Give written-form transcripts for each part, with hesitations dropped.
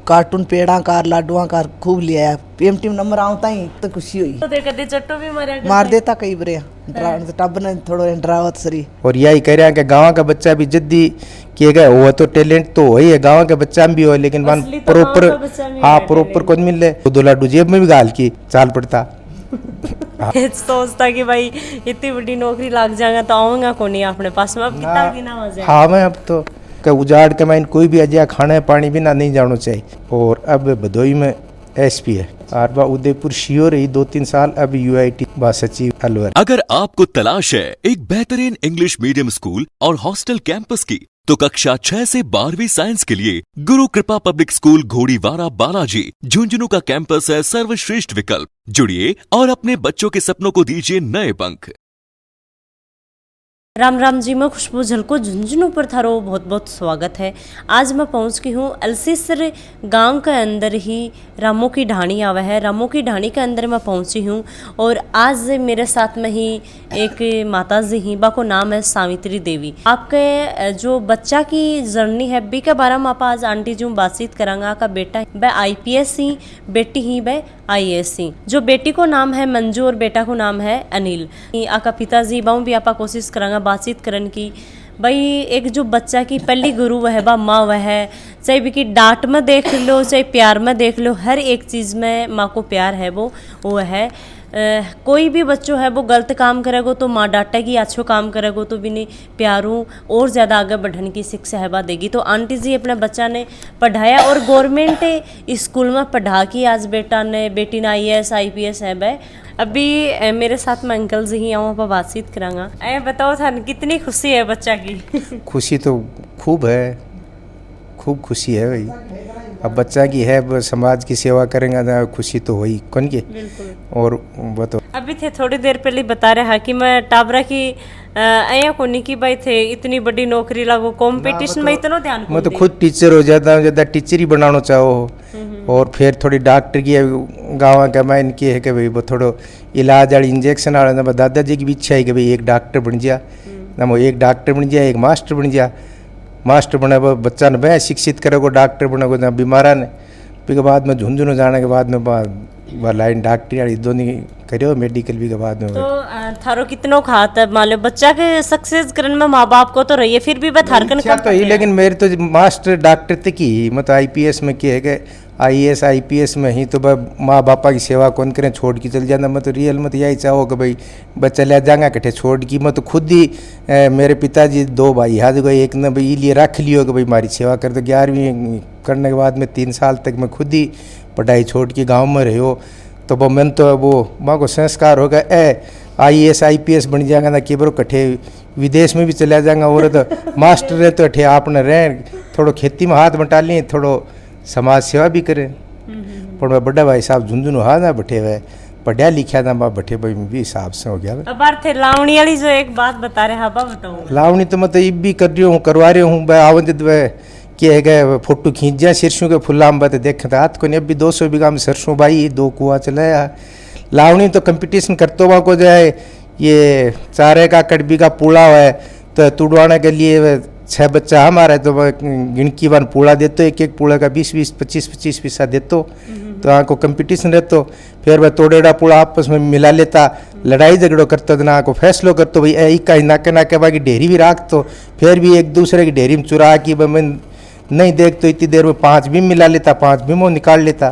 Cartoon पेड़ा car लाडुआ car खूब लिया। PMT में नंबर आवता ही तो खुशी हुई। तो देख कदे चट्टो भी मार देता कई बरे टब ने थोड़ो डरावत सरी। और यही कह रहे हैं कि गांव का बच्चा भी जद्दी किए गए वो तो टैलेंट तो वही है, गांव के बच्चा भी हो, लेकिन वन प्रॉपर हाँ प्रॉपर कौन मिल रहे दो लाडू जेब में भी गाल की चाल पड़ता। सोचता कि भाई इतनी बड़ी नौकरी लग जाएगा तो आऊंगा को नहीं अपने पास में। अब कितना दिन आ जाए। हाँ मैं अब तो उजाड़ के मैं कोई भी अजय खाने पानी बिना नहीं जाना चाहिए। और अब भदोई में एसपी है और वह उदयपुर सीओ रही 2-3 साल, अब यूआईटी बा सचिव अलवर। अगर आपको तलाश है एक बेहतरीन इंग्लिश मीडियम स्कूल और हॉस्टल कैंपस की, तो कक्षा 6 से 12वीं साइंस के लिए गुरु कृपा पब्लिक स्कूल घोड़ीवाड़ा बालाजी झुंझुनू का कैंपस है सर्वश्रेष्ठ विकल्प। जुड़िए और अपने बच्चों के सपनों को दीजिए नए पंख। राम राम जी, मैं खुशबू झलको झुंझुनू पर थारो बहुत बहुत स्वागत है। आज मैं पहुंच गई हूँ अलसीसर गांव के अंदर ही रामों की ढाणी आवा है। रामों की ढाणी के अंदर मैं पहुंची हूँ और आज मेरे साथ में ही एक माता जी ही, बा को नाम है सावित्री देवी। आपके जो बच्चा की जर्नी है बी के बारे में आप आज आंटी जी बातचीत करांगा। का बेटा वह IPS ही, बेटी ही वह IAS ही। जो बेटी को नाम है मंजू और बेटा को नाम है अनिल। आका पिताजी बाऊ भी आपा कोशिश करांगा बातचीत करन की। भाई एक जो बच्चा की पहली गुरु वह बा माँ वह है, चाहे भी कि डांट में देख लो चाहे प्यार में देख लो, हर एक चीज़ में माँ को प्यार है वो है। कोई भी बच्चों है वो गलत काम करेगो तो माँ डांटेगी, अच्छो काम करेगो तो भी नहीं प्यारू और ज़्यादा आगे बढ़ने की शिक्षा है देगी। तो आंटी जी अपने बच्चा ने पढ़ाया और गवर्नमेंट स्कूल में पढ़ा की आज बेटी ने IAS IPS है भाई। अभी मेरे साथ में अंकल जी ही आऊँ पर बातचीत करांगा। बताओ था कितनी खुशी है बच्चा की? खुशी तो खूब है, खूब खुशी है भाई। अब बच्चा की है, समाज की सेवा करेंगे ना, खुशी तो हुई कौन की। और बताओ अभी थे थोड़ी देर पहले बता रहा कि मैं टाबरा की आया कोनी की भाई थे इतनी बड़ी नौकरी लागो कंपटीशन में इतना ध्यान मैं तो खुद टीचर हो जाता हूँ, ज़्यादा टीचर ही बनाना चाहो। और फिर थोड़ी डॉक्टर की गाँव का मैं इनकी है कि भाई वो थोड़ो इलाज वाली इंजेक्शन वाला ना, दादाजी की भी इच्छा है कि भाई एक डॉक्टर बन जा ना, वो एक डॉक्टर बन जा, एक मास्टर बन जा। मास्टर बने वो बच्चा ने वह शिक्षित करेगो, डॉक्टर बनेगो ना बीमारा ने। फिर बाद में झुंझुनू जाने के बाद में वह लाइन डॉक्टरी वाली दोनों करो, मेडिकल भी के बाद में। तो थारो कितनो खात है मान लो बच्चा के सक्सेस करने में माँ बाप को तो रही है, फिर भी वह थारकन कम तो ही, लेकिन मेरे तो मास्टर डॉक्टर तक ही मतलब IPS में क्या है कि IAS IPS में ही तो माँ बापा की सेवा कौन करें, छोड़ के चल जाना। मैं तो रियल मत यही चाहो कि भाई बच्चा ले जाएगा कट्ठे छोड़ की। मैं तो खुद ही मेरे पिताजी 2 भाई हाथ गए, एक ने भाई लिए रख लियो कि भाई हमारी सेवा कर। तो 11वीं करने के बाद में 3 साल तक मैं खुद ही पढ़ाई छोड़ के गाँव में रहो। तो वो मैंने तो वो माँ को संस्कार होगा IAS IPS बन जाएगा ना कि बरो कट्ठे विदेश में भी चला जाएगा। और तो मास्टर रहे तो अठे आपने रह थोड़ो खेती में हाथ बटा लिए, थोड़ो समाज सेवा भी करें। पर मैं बड़ा भाई साहब झुंझुनू हाँ ना बैठे हुए पढ़ा लिखा था, मैं बैठे भाई भी हिसाब से हो गया। अब थे लावणी वाली जो एक बात बता रहे हैं बताओ। लावणी तो मैं तो ये भी कर रही हूँ, करवा रही हूँ। आवंद क्या है गए फोटो खींच जा सरसों के फुल्ला में देखे था हाथ को नहीं। अभी 200 बीघा में सरसों बाई 2 कुआ चलाया। लावणी तो कंपटीशन करते हुआ को जाए, ये 4 एकड़ बीघा पूड़ा हुआ है तो तुड़वाने के लिए 6 बच्चा हमारा है तो गिनकी वन पूड़ा देते, एक पूड़ा का 20-20 25-25 पैसा देते। तो यहाँ को कंपटीशन रहते, फिर वह तोड़ेड़ा पूड़ा आपस में मिला लेता, लड़ाई झगड़ो करता तो ना को फैसलो करते भाई एक का नाके नाके बाकी डेरी भी राख। तो फिर भी एक दूसरे की डेरी में चुरा की मैं नहीं देख तो इतनी देर में 5 भी मिला लेता, 5 भी वो निकाल लेता।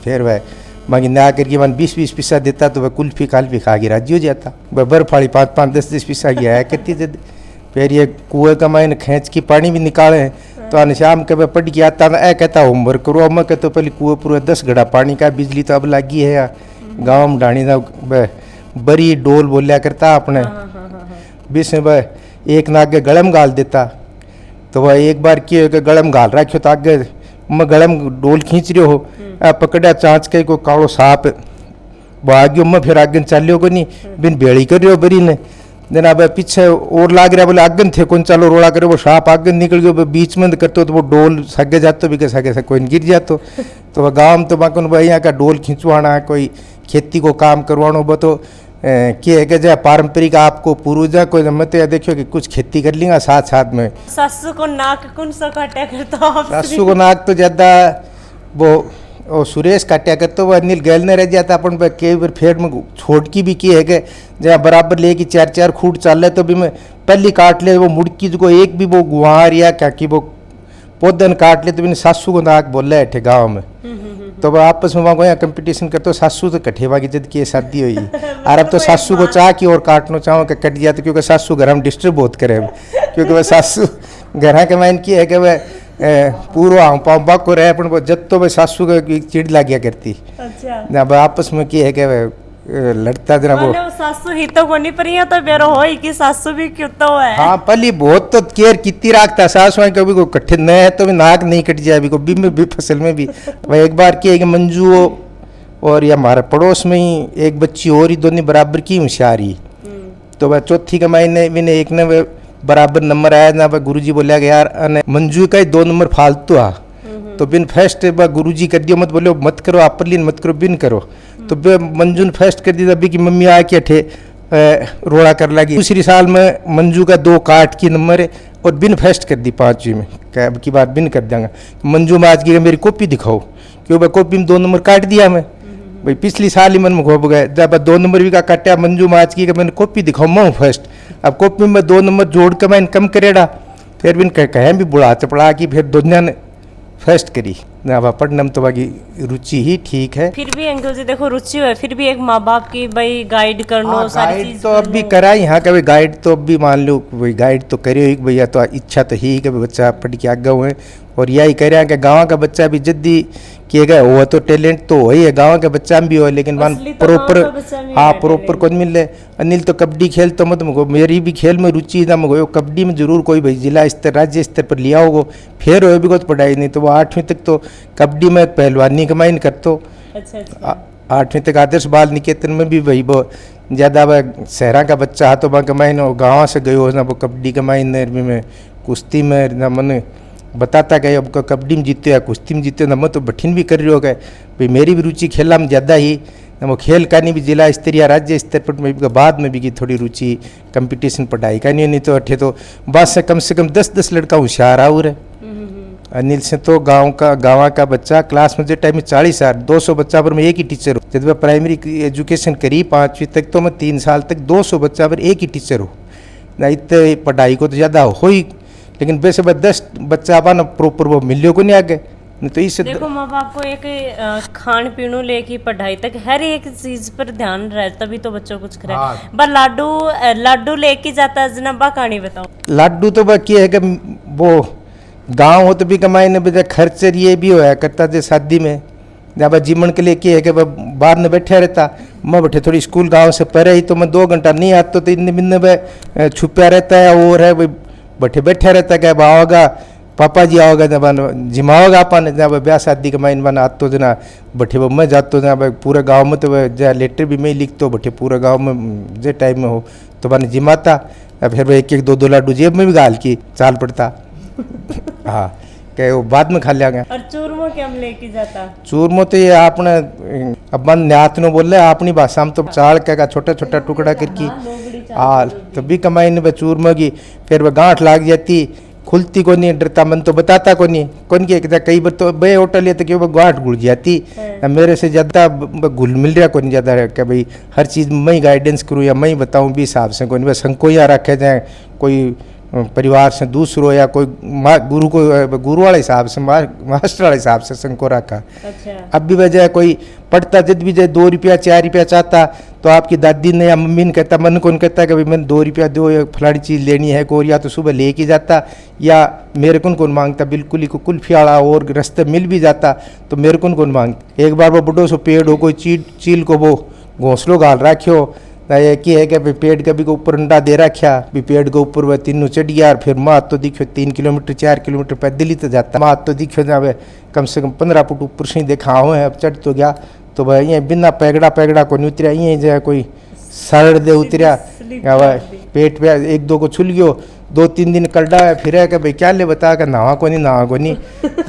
फिर वह बाकी ना करके मन 20-20 पैसा देता तो वह कुल्फी काल्फी खा के राजी हो जाता। वह बर्फाड़ी 5-5 10-10 पैसा की आया करती थी। फिर ये कुएँ का मैंने खींच के पानी भी निकाले तो आने शाम के मैं पढ़ के आता ना कहता होमवर्क करो। अब मैं कहता तो पहले कुएँ पूरा 10 घड़ा पानी का, बिजली तो अब लगी है गाँव में ढाणी ना बड़ी डोल बोलिया करता अपने बीच में वह एक ना आगे गलम गाल देता। तो वह एक बार क्या गलम गाल रखो तो आगे मैं गलम डोल खींच रहे हो, पकड़ा चाँच के को कालो सांप वो आगे मैं फिर आगे चलो को नहीं बिन बेड़ी कर रहे हो बरी ने देना अब पीछे और लाग रहा बोले आगन थे कौन चालो रोड़ा करे वो सांप आगन निकल गयो बीच में करते तो वो डोल सगे जाते भी सगे से कोई गिर जातो। तो वह गाँव तो बाको भाई यहाँ का डोल खींचवाना कोई खेती को काम करवाना वो तो क्या है कि जो पारंपरिक आपको पूर्वजा को मत देखियो कि कुछ खेती कर लेंगे साथ साथ में। सासू को नाक कौन सा काटा करता? सासू को नाक तो ज़्यादा वो सुरेश काट्या करते वो अनिल गैल ने रह जाता अपन कई बार फेर में छोड़ की भी की है कि जहाँ बराबर लेके 4-4 खूट चल रहे तो भी मैं पहली काट ले वो मुड़की को एक भी वो गुहार या क्या कि वो पौधन काट ले तो मैंने सासू को नाक बोल रहा है गाँव में। तो वह आपस में वहाँ कंपटीशन करते सासू तो कठे बाकी जद की शादी हुई और अब तो सासू को चाह की और काटना चाहो कि कट जाते क्योंकि सासू घर में डिस्टर्ब बहुत करे क्योंकि वह सासू घर के माइन की है कि वह पूरा हाँ पाँव बाग को रहे अपन जब तो वह सासू को चिड़ लागिया करती। अच्छा ना वह आपस में की है कि वह लड़ता जना वो सासू ही तो कोनी पर यहाँ तो बेरो हो ही कि सासू भी क्यों तो है। हाँ पहली बहुत तो केयर कितनी राखता सासू है कभी को कट्ठे न है तो भी नाक नहीं कट जाए अभी को भी में भी फसल में भी। वह एक बार की है कि मंजू और या हमारे पड़ोस में ही एक बच्ची और ही दोनों बराबर की होशियारी तो वह चौथी कमाई ने भी एक ने वह बराबर नंबर आया ना वह गुरुजी बोलिया कि यार मंजू का ही 2 नंबर फालतू आ तो बिन फर्स्ट वह गुरुजी कर दियो मत बोलो मत करो अपरलीन मत करो बिन करो तो मंजू ने फर्स्ट कर दिया अभी की मम्मी आके अठे रोड़ा कर लगी। दूसरी साल में मंजू का 2 काट की नंबर है और बिन फर्स्ट कर दी 5वीं में क्या अब की बार बिन कर देंगे। मंजू में आज की मेरी कॉपी दिखाओ क्यों भाई कॉपी में 2 नंबर काट दिया मैं भाई पिछली साल ही मन में घोप गए जब 2 नंबर भी का काटा मंजू में आज की मैंने कॉपी दिखाओ मैं फर्स्ट अब कॉपी में 2 नंबर जोड़ के मैंने कम करेड़ा फिर बिन कहें भी बुढ़ा चपड़ा की फिर दुनिया ने फर्स्ट करी ना पढ़ने में तो बाकी रुचि ही ठीक है। फिर भी अंकल जी देखो रुचि है फिर भी एक माँ बाप की भाई गाइड करना सारी चीज तो अब भी करा यहाँ का गाइड तो अब भी मान लो भाई गाइड तो करे ही भैया तो इच्छा तो ही कि बच्चा पढ़ के आगे हुए और यही कह रहे हैं कि गाँव का बच्चा भी जल्दी किए गए हुआ तो टैलेंट तो वही है गाँव के बच्चा भी हो लेकिन मान प्रॉपर हाँ प्रॉपर कौन मिल रहे। अनिल तो कबड्डी खेल तो मत मगो मेरी भी खेल में रुचि ना मगो कबड्डी में जरूर कोई भाई जिला स्तर राज्य स्तर पर लिया होगो फिर हो भी कुछ पढ़ाई नहीं तो वो 8वीं तक तो कबड्डी में पहलवानी कमाइन करतो। 8वीं तक आदर्श बाल निकेतन में भी वही वो ज़्यादा वह शहरा का बच्चा तो वहाँ कमाइन गाँव से गयो ना वो कबड्डी कमाइन में कुश्ती में ना मन बताता गए अब कबड्डी में जीते या कुश्ती में जीते ना मैं तो बठिन भी कर रही हो गए भाई मेरी भी रुचि खेला में ज़्यादा ही ना वो खेल का नहीं भी जिला स्तर या राज्य स्तर पर में बाद में भी की थोड़ी रुचि कंपटीशन पढ़ाई का नहीं तो अठे तो बस से कम 10-10 लड़का होशियार और है। अनिल से तो गाँव का बच्चा क्लास में जो टाइम में 40 यार 200 बच्चा पर मैं एक ही टीचर हूँ जब मैं प्राइमरी एजुकेशन करी 5वीं तक तो मैं 3 साल तक 200 बच्चा पर एक ही टीचर हूँ ना इतने पढ़ाई को तो ज़्यादा हो ही लेकिन वैसे 10 बच्चा अपन प्रॉपर वो मिलियो को नहीं आगे नहीं तो इससे देखो माँ बाप को एक खान पीनू लेके पढ़ाई तक हर एक चीज पर ध्यान रहे तभी तो बच्चों कुछ करे। हाँ। पर लाडू लेके जाता है जनाबा कहानी बताओ। लाडू तो बाकी है कि वो गांव हो तो भी कमाई ने बजा खर्च ये भी होया करता थे शादी में जब जीवन के लिए क्या है कि बाहर में बैठा रहता मैं बैठे थोड़ी स्कूल गाँव से परे ही तो मैं 2 घंटा नहीं आता तो इन बिन में छुपा रहता है और है भाई बैठे बैठा रहता है क्या आओगा पापा जी आओगे जब जिमाओगा अपन जब ब्याह शादी के माइन बना आतो जना बैठे वो मैं जातो जना पूरे गांव में तो जहाँ लेटर भी मैं लिखतो बैठे पूरे गांव में जे टाइम में हो तो बन जिमाता फिर वह 1-2 लाडू जेब में भी गाल की चाल पड़ता हाँ क्या वो बाद में खा लिया गया। और चूरमो क्या लेके जाता चूरमो तो ये आपने अब मन न्यात नो बोल रहे अपनी भाषा में तो चाल का छोटा छोटा टुकड़ा करके हाँ तो भी कमाई ने चूरमो की फिर वह गांठ लाग जाती खुलती को नहीं डरता मन तो बताता को नहीं कौन की कई बार तो बे होटल ये तो क्यों गांठ घुल जाती मेरे से ज़्यादा घुल मिल रहा को नहीं ज़्यादा कि भाई हर चीज़ मैं ही गाइडेंस करूँ या मैं ही बताऊँ भी हिसाब से कोई बस संकोया रखे जाए कोई परिवार से दूसरो या कोई गुरु वाले हिसाब से मास्टर वाले हिसाब से संको रखा। अच्छा। अब भी वजह कोई पढ़ता जब भी जाए 2 रुपया 4 रुपया चाहता तो आपकी दादी ने या मम्मी ने कहता मन कौन कहता कि भाई मैंने 2 रुपया दो या फलानी चीज़ लेनी है कोई या तो सुबह लेके जाता या मेरे कौन मांगता बिल्कुल ही को कुल्फी आड़ा और रास्ते मिल भी जाता तो मेरे कौन मांगता। एक बार वो बुढ़ो सो पेड़ हो कोई चील को वो घोंसलो गाल रखियो एक ही है कि पेड़ के भी को ऊपर अंडा दे रखा भी पेड़ के ऊपर वह तीनों चढ़ गया और फिर माँ तो दिखो 3 किलोमीटर 4 किलोमीटर पैदल ही तो जाता माँ तो दिखो जब कम से कम 15 फुट ऊपर से देखा हुए है अब चढ़ तो गया तो भाई ये बिना पैगड़ा को नहीं उतरिया ये जो कोई सड़ दे उतरिया पेट पे 1-2 को छुल गयो 2-3 दिन कड़ा है फिर है कि भाई क्या ले बता कर नहा को नहीं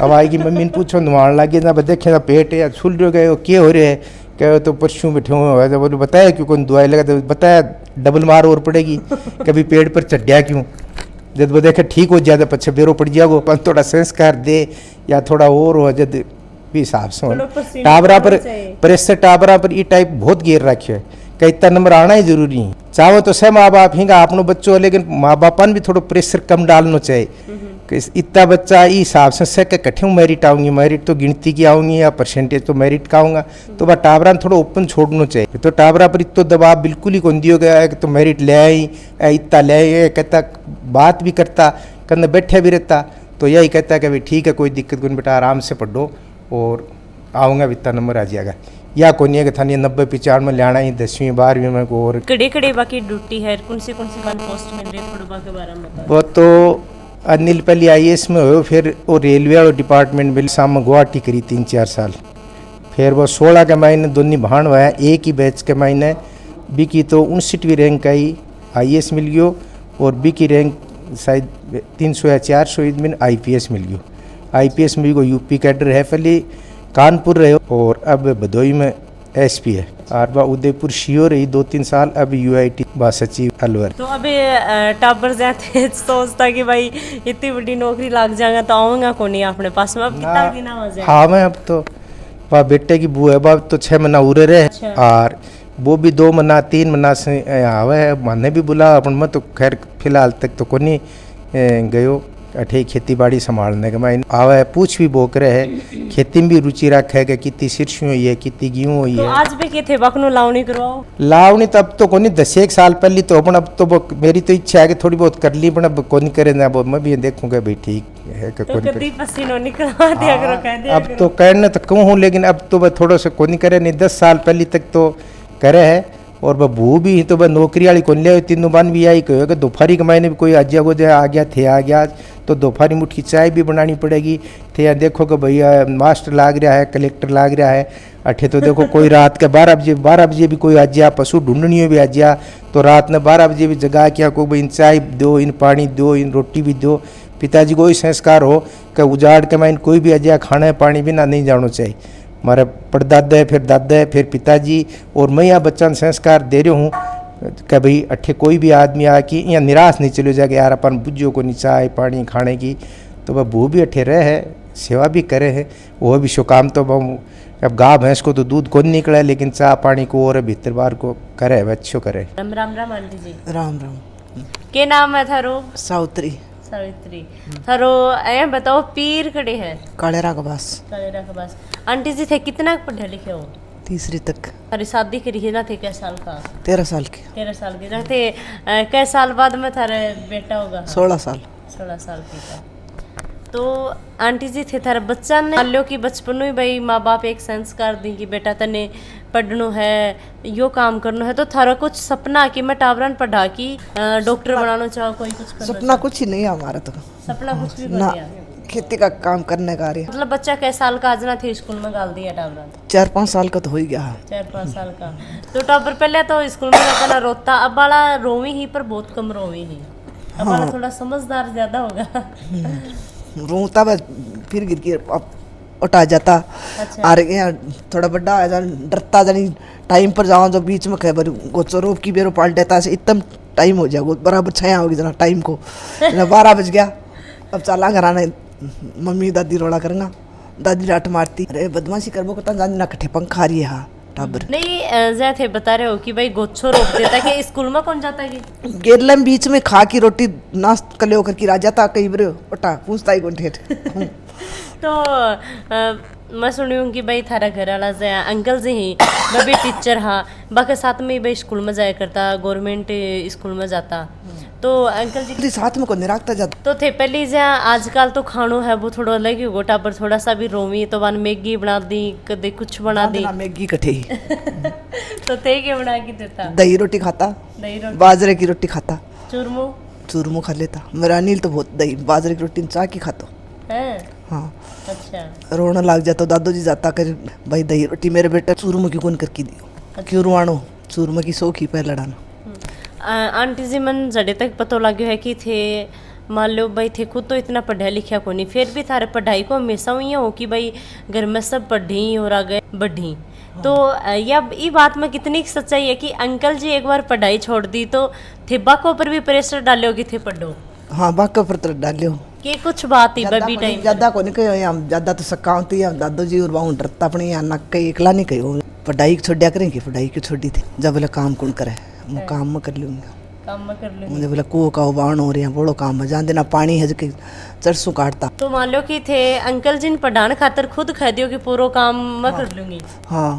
अब आएगी मम्मी ने पूछो नहाने लगे ना देखे ना पेट है छुल रहे गए क्या हो रहे है क्या तो परसों बैठे हुए जब बोले बताया क्यों कौन दवाई लगा तो बताया डबल मार और पड़ेगी कभी पेड़ पर चढ़िया क्यों जब वो देखे ठीक हो ज़्यादा पीछे बेरो पड़ जाओ थोड़ा संस्कार दे या थोड़ा और हो जब भी हिसाब से थोड़ा पसीना टाबरा पर आना चाहिए। प्रेशर टाबरा पर ई टाइप बहुत गिर रखे है कि इतना नंबर आना ही जरूरी है। चाहो तो सब माँ बाप हिंगा अपनो बच्चों, लेकिन माँ बापन भी थोड़ा प्रेशर कम डालना चाहिए कि इतना बच्चा ई हिसाब से कठिन मेरिट आऊंगी, मेरिट तो गिनती की आऊंगी या परसेंटेज तो मेरिट का आऊंगा, तो वह टाबरा थोड़ा ओपन छोड़ना चाहिए। तो टाबरा पर इतना दबाव बिल्कुल ही कौन दिया गया है कि तो मेरिट ले आई, इतना ले आई, कहता बात भी करता, कहीं बैठे भी रहता, तो यही कहता है कि भाई ठीक है कोई दिक्कत नहीं बेटा, आराम से पढ़ो और आऊँगा भी इतना नंबर आ जाएगा। या कोई नहीं है कि थानी 90-95 में लाना ही 10वीं 12वीं में को। और कड़े कड़े बाकी ड्यूटी है, कौन सी वन पोस्ट मिल रही है, थोड़ा बाकी बारे में बताओ। वो तो अनिल पहले IAS में हो, फिर वो रेलवे वाले डिपार्टमेंट में सामने गुवाहाटी करी 3-4 साल, फिर वो 16 के महीने दोनों भाण हुआ है, एक ही बैच के महीने बी की तो 59वीं रैंक आई IAS मिल गयो, और बी की रैंक शायद 300 या 400 में IPS मिल गयो। IPS में भी को यूपी कैडर है, पहले कानपुर रहे और अब भदोई में SP है, और वह उदयपुर शियो रही 2-3 साल, अब UIT बा सचिव अलवर। तो अभी टाबर जाते सोचता कि भाई इतनी बड़ी नौकरी लग जाएगा तो आऊँगा कौन नहीं अपने पास में, अब कितना दिन आ जाए। हाँ मैं अब तो वह बेटे की बुआ है, बाप तो 6 महीना उरे रहे, और वो भी 2 महीना 3 महीना से आवे है, मैंने भी बुला अपन में, तो खैर फिलहाल तक तो कोनी गयो अठे खेती बाड़ी संभालने के मैं आवा है। पूछ भी बोक रहे है, खेती में भी रुचि रखा है कि कितनी सिरसी हुई है, कितनी गेहूँ हुई तो है। आज भी के थे बकनो लावनी करवाओ, लावनी तब तो कोनी 10-1 साल पहले तो अपन, अब तो मेरी तो इच्छा है कि थोड़ी बहुत कर ली, पर अब कोनी करे ना, अब मैं भी देखूंगा भाई ठीक है कि तो कभी पसीनो निकलवा दिया करो, कह दिया अब तो कहने तो कहूँ, लेकिन अब तो वह थोड़ा सा कोनी करे नहीं, 10 साल पहले तक तो करे है। और वह भू भी तो वह नौकरी वाली कौन लिया, तीनों बान भी यही कहो कि दोपहरी के महीने भी कोई अज्जा को आ गया थे, आ गया तो दोपहरी मुठ की चाय भी बनानी पड़ेगी थे। या देखो कि भैया मास्टर लाग रहा है, कलेक्टर लाग रहा है अठे, तो देखो कोई रात के 12 बजे भी कोई अज्जा, पशु ढूंढनी भी अज्जा, तो रात में 12 बजे भी जगा क्या को इन चाय दो, इन पानी दो, इन रोटी भी दो। पिताजी को ही संस्कार हो कि उजाड़ के माइन कोई भी अज्जा खाना पानी बिना नहीं जाना चाहिए। हमारे परदादा है, फिर दादा है, फिर पिताजी, और मैं यहाँ बच्चा संस्कार दे रहा हूँ कि भाई अठे कोई भी आदमी आके यहाँ निराश नहीं चलो जाके यार अपन बुझो को नहीं चाय पानी खाने की, तो वह वो भी अठे रहे है, सेवा भी करे है, वो भी शो काम। तो अब गाय भैंस को तो दूध को नहीं निकला, लेकिन चाय पानी को और भीतर बार को करे, अच्छो करे। राम राम राम आंटी जी, राम राम। के नाम है थारो? सावित्री। सावित्री। थारो ए बताओ पीर कड़े है? कालेरा का बास। कालेरा के पास। आंटी जी थे कितना पढ़े लिखे हो? 3री तक। थारी शादी करी है ना थे कै साल का? 13 साल की। 13 साल की ना थे। कै साल बाद में थारे बेटा होगा? 16 साल। 16 साल की था। तो आंटी जी थे थारा बच्चा ने मान लो कि बचपन में भाई माँ बाप एक संस्कार दी कि बेटा तने पढ़नो है, यो काम करना है, तो थारा कुछ सपना कि मैं टाबरन पढ़ा कि डॉक्टर बनाना चाहो, कोई कुछ सपना कुछ ही नहीं है हमारा तो। सपना कुछ भी ना, बढ़िया, खेती का काम करने का रही। मतलब बच्चा कै साल का आज ना थे स्कूल में डाल दिया टाबरन? 4-5 साल का तो हो ही गया। 4-5 साल का। तो टाबर पहले तो स्कूल में जाता ना रोता, अब वाला रोवी ही पर बहुत कम रोवी ही, अब वाला थोड़ा समझदार ज्यादा होगा। रोता बस, फिर गिर के उठा जाता। अच्छा। और यहाँ थोड़ा बड़ा आ जा, डरता जानी टाइम पर जाओ, जो बीच में खबर गोचो रोप की बेरो पाल देता है, इतना टाइम हो जाएगा बराबर 6 होगी जना टाइम को। 12 बज गया, अब चला घर आने, मम्मी दादी रोड़ा करेंगा, दादी डांट मारती, अरे बदमाशी करबो को जानी ना कठे पंखा रही है। हाँ टाबर नहीं जय थे बता रहे हो कि भाई गोच्छो रोक देता कि स्कूल में कौन जाता है? गेरला में बीच में खा की रोटी नाश्त कले होकर की राजा था कई बार उठा पूछता ही कौन ठेठ। तो मैं सुनी हूँ कि भाई थारा घर वाला से अंकल जी ही, मैं भी टीचर हाँ, बाकी साथ में भाई स्कूल में जाया करता, गवर्नमेंट स्कूल में जाता, तो अंकल जी साथ में को नहीं रखता जाता। तो थे पहले जहाँ आजकल तो खानो है वो थोड़ा अलग ही गोटा पर थोड़ा सा भी रोमी, तो बाद मैगी बना दी, कदे कुछ बना दी। मैगी कठे ही। तो थे के बना के देता? दही रोटी खाता, दही रोटी, बाजरे की रोटी खाता, चूरमू खा लेता। मेरा अनिल तो बहुत दही बाजरे की रोटी चाह की खाता है। हाँ। अच्छा। रोना लग जाता, दादू जी जाता कर भाई दही रोटी मेरे बेटा चूरमा की कौन करके दियो। अच्छा। क्यों रुआनो चूरमा की सौखी पे लड़ाना। आंटी जी मन जड़े तक पता लगे है कि थे मान लो भाई थे खुद तो इतना पढ़ा लिखा को नहीं, फिर भी थारे पढ़ाई को हमेशा हुई हो कि भाई घर में सब पढ़ी और आगे बढ़ी। तो ये बात में कितनी सच्चाई है कि अंकल जी एक बार पढ़ाई छोड़ दी तो थे बाको पर भी प्रेशर डालो कि थे पढ़ो? हाँ बाको पर तो डालियो। के कुछ बात ही बबी टाइम ज्यादा को नहीं कहो हम ज्यादा तो सकाउंती हम दादो जी और बाहु डरता अपने यहाँ नक कई एकला नहीं कहो पढ़ाई छोड़िया करेंगे पढ़ाई क्यों छोड़ी थी जब बोले काम कौन करे मैं काम में कर लूंगा काम में कर ले। मुझे बोला को का बाण हो रही है बड़ो काम में जान देना पानी है के चरसों काटता। तो मान लो कि थे अंकल जिन पढ़ान खातर खुद कह दियो कि पूरा काम मैं कर लूंगी। हाँ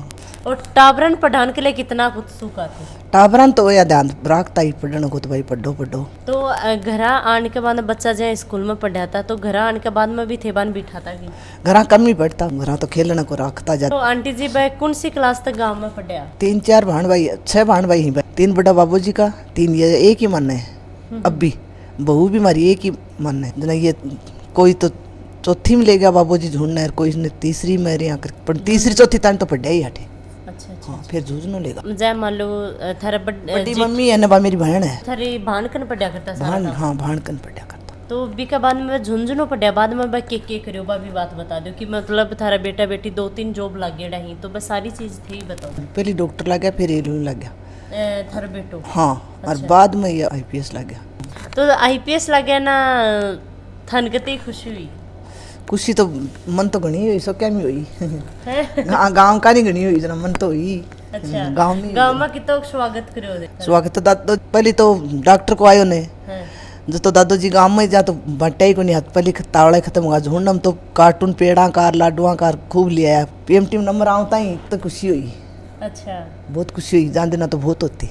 और टाबरन पढ़ान के लिए कितना उत्सुक आते। टाबरन तो या ध्यान रखता ही पढ़ने को तो भाई पढ़ो पढ़ो। तो घर आने के बाद बच्चा जाए स्कूल में पढ़ाता तो घर आने के बाद में भी थे बान बिठाता कि घर कम ही पढ़ता घर तो खेलने को रखता जा। तो आंटी जी भाई कौन सी क्लास तक गांव में पढ़ा। 3-4 भाण भाई 6 भाण भाई ही 3 बड़ा बाबूजी का 3 ये एक ही मन है। अब भी बहू भी मारी एक ही मन है जना ये कोई तो चौथी में ले गया बाबूजी ढूंढना है कोई ने तीसरी में यहाँ पर तीसरी चौथी तक तो पढ़े ही हटे। अच्छा हाँ फिर जूझनो लेगा। जय मान लो थारा बड़ी मम्मी है ना बा मेरी बहन है थारी भान कन पढ़ा करता सारा भाण काम। हाँ भाण कन पढ़ा करता। तो बी के बाद में झुंझुनो पढ़ा बाद में बा के करियो बा भी बात बता दो कि मतलब थारा बेटा बेटी 2-3 जॉब लग गया ही तो बस सारी चीज थी बताओ। पहले डॉक्टर लग गया फिर एलू लग गया। थारा बेटो हाँ और बाद में ये IPS लग गया। तो IPS लग गया ना थन कितनी खुशी हुई। खुशी तो मन तो घनी हुई सो क्या में हुई हैं? गाँव का नहीं घनी हुई जना मन तो हुई। अच्छा गाँव में कितना स्वागत करो दे। स्वागत तो दादो पहले तो डॉक्टर को आयो ने हैं। जो तो दादो जी गाँव में जा तो बट्टा ही को नहीं हाथ पहले तावड़ा खत्म हुआ झुंडम तो कार्टून पेड़ा कार लाडुआ कार खूब लिया PMT नंबर आवता ही तो खुशी हुई। अच्छा बहुत खुशी हुई जान देना तो बहुत होती।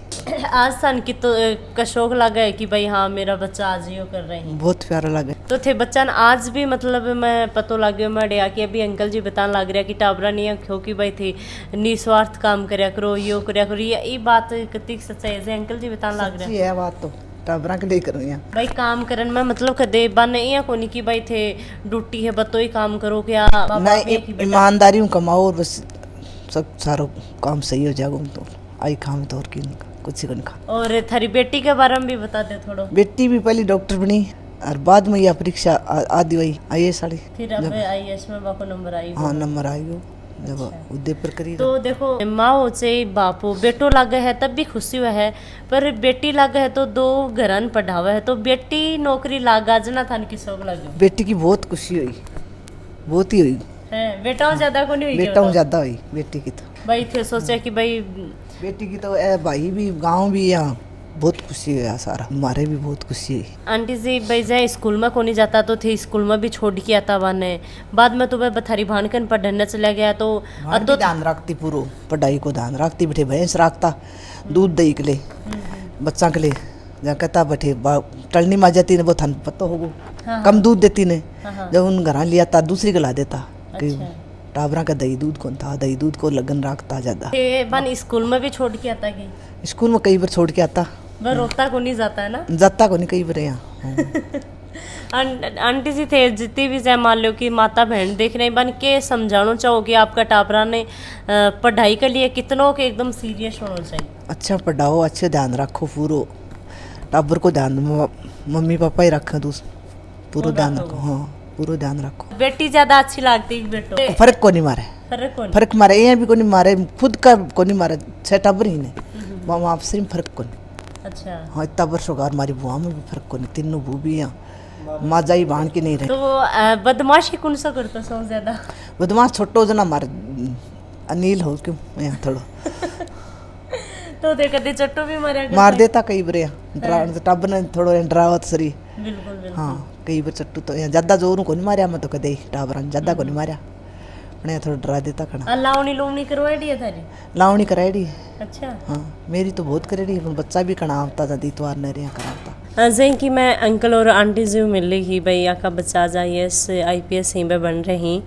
आज सन की तो का शौक लगा है कि भाई हाँ मेरा बच्चा आज यो कर रहे हैं। बहुत प्यारा लगे। तो थे बच्चा न आज भी मतलब मैं पतो लग गया मैं डया कि अभी अंकल जी बताने लग रहा कि टाबरा नहीं क्यों कि भाई थे निस्वार्थ काम करया करो यो करया करो ये बात कितनी सच्चाई है अंकल जी बताने लग रहा सच्ची है बात तो टाबरा के लिए करूँ यहाँ भाई काम करन में मतलब कदे बन या कोनी कि भाई थे ड्यूटी है बतो ही काम करो क्या नहीं ईमानदारी कमाओ और बस सब सारो काम सही हो जाएगा तो आई काम तो और की नहीं कुछ ही नहीं खा। और थारी बेटी के बारे में भी बता दे थोड़ा। बेटी भी पहले डॉक्टर बनी और बाद में यह परीक्षा आदि हुई IAS साड़ी फिर अब IAS में बाको नंबर आई। हाँ नंबर आई हो जब उदयपुर करी तो देखो माँ से बापू बेटो लग है तब भी खुशी हुआ है पर बेटी लग है तो 2 घरन पढ़ावा है तो बेटी नौकरी लागा जना था की शौक लगे। बेटी की बहुत खुशी हुई बहुत ही हुई है बेटा ज्यादा को नहीं हुई। बेटा हूँ ज्यादा हुई बेटी की तो भाई थे सोचा कि भाई बेटी की तो भाई भी गांव भी यहाँ बहुत खुशी हुआ सारा हमारे भी बहुत खुशी हुई। आंटी जी भाई जाए स्कूल में को नहीं जाता तो थे स्कूल में भी छोड़ के आता बने बाद में तो भाई बथारी भानकन पढ़ने चला गया तो अदो ध्यान रखती पूरा पढ़ाई को ध्यान रखती बैठे भैंस रखता दूध दही के लिए बच्चा के लिए जहाँ कहता बैठे टलनी मा जाती ने वो थन पता होगो कम दूध देती ने जब उन घर लिया था दूसरी गला देता टाबरा का दही दूध कौन था दही दूध को लगन रखता ज्यादा। बन स्कूल में भी छोड़ के आता कि स्कूल में कई बार छोड़ के आता वह रोता को नहीं जाता है ना जाता को नहीं कई बार यहाँ। आंटी जी थे जितनी भी चाहे मान लो कि माता बहन देख रहे बन के समझाना चाहो कि आपका टाबरा ने पढ़ाई के लिए कितनों के एकदम सीरियस होना चाहिए। अच्छा पढ़ाओ अच्छे ध्यान रखो पूरो टाबर को ध्यान मम्मी पापा ही रखें तू पूरा ध्यान रखो। हाँ पूरा ध्यान रखो। बेटी ज्यादा अच्छी लगती बेटो फर्क को नहीं मारे फर्क मारे यहाँ भी को नहीं मारे खुद का को नहीं मारे 6 टाबर ही ने वहाँ आपसे फर्क को नहीं। अच्छा हाँ इतना वर्षों का हमारी बुआ में भी फर्क को नहीं तीनों बू भी यहाँ माजा ही बांध के नहीं रहे। तो बदमाशी कौन सा करता सो ज्यादा बदमाश छोटो जना मारे अनिल हो क्यों यहाँ थोड़ा तो देख दे चट्टो भी मार देता कई बार टब ने थोड़ा डरावत सरी बिल्कुल हाँ कई बार चट्टू तो यहाँ ज्यादा जोर को नहीं मारिया मैं तो कदे टाबरा ज्यादा को नहीं मारिया अपने थोड़ा डरा देता खड़ा। लावणी लोमणी करवाई है थारी लावणी कराई। अच्छा हाँ मेरी तो बहुत करेड़ी बच्चा भी कड़ा आवता था दीतवार ने रिया कराता। जैसे कि मैं अंकल और आंटी जी मिल रही भाई का बच्चा जाइए IPS ही में बन रही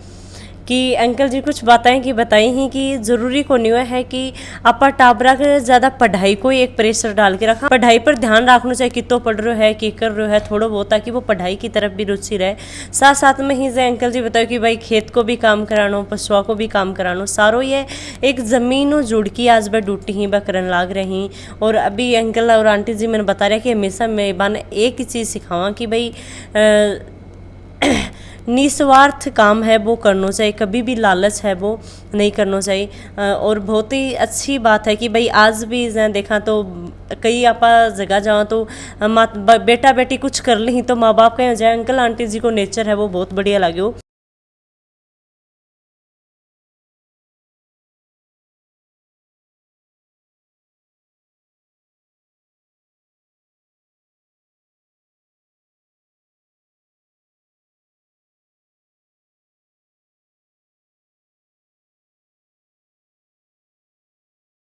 कि अंकल जी कुछ बताएं कि बताई ही कि ज़रूरी को नहीं हुआ है कि आपा टाबरा के ज़्यादा पढ़ाई को ही एक प्रेशर डाल के रखा पढ़ाई पर ध्यान रखना चाहिए कितो पढ़ रहे है कि कर रहे है थोड़ा बहुत ताकि वो पढ़ाई की तरफ भी रुचि रहे साथ साथ में ही जय अंकल जी बताओ कि भाई खेत को भी काम करानो पशुआ को भी काम करानो सारो ये एक ज़मीन जुड़ की आज वह ड्यूटी ही वह करन लाग रही। और अभी अंकल और आंटी जी मैंने बता रहा कि हमेशा मैं बन एक ही चीज़ सिखावा कि भाई निस्वार्थ काम है वो करना चाहिए, कभी भी लालच है वो नहीं करना चाहिए। और बहुत ही अच्छी बात है कि भाई आज भी जैसे देखा तो कई आप जगह जाओ तो बेटा बेटी कुछ कर ली तो माँ बाप कहें जाए अंकल आंटी जी को नेचर है वो बहुत बढ़िया लगे हो।